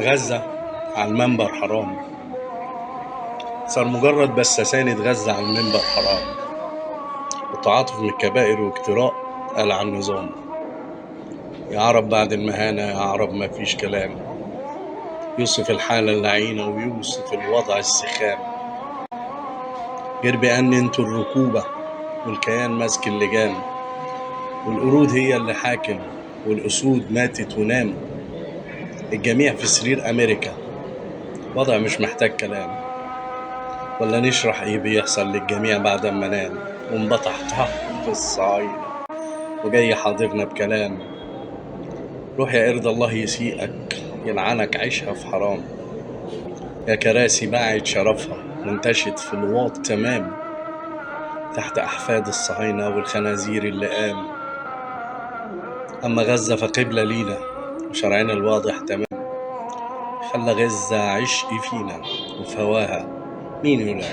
غزة على المنبر حرام. صار مجرد بس أساند غزة على المنبر حرام. التعاطف من الكبائر واجتراء قال عن النظام. يا عرب بعد المهانة، يا عرب ما فيش كلام. يوصف الحالة اللعينة ويوصف الوضع السخام، غير بأن انتوا الركوبة والكيان ماسك اللجام، والقرود هي اللي حاكم والأسود ماتت ونام. الجميع في سرير أمريكا، وضع مش محتاج كلام. ولا نشرح ايه بيحصل للجميع بعد ما نام وانبطح تحت الصعايدة وجاي حاضرنا بكلام. روح يا قرد الله يسيئك يلعنك، عيشها في حرام. يا كراسي باعت شرفها وانتشت في الواط تمام، تحت أحفاد الصهاينة والخنازير اللي قام. أما غزة فقبلة لينا وشرعنا الواضح تمام، خلى غزة عشق فينا وفواها مين يلام.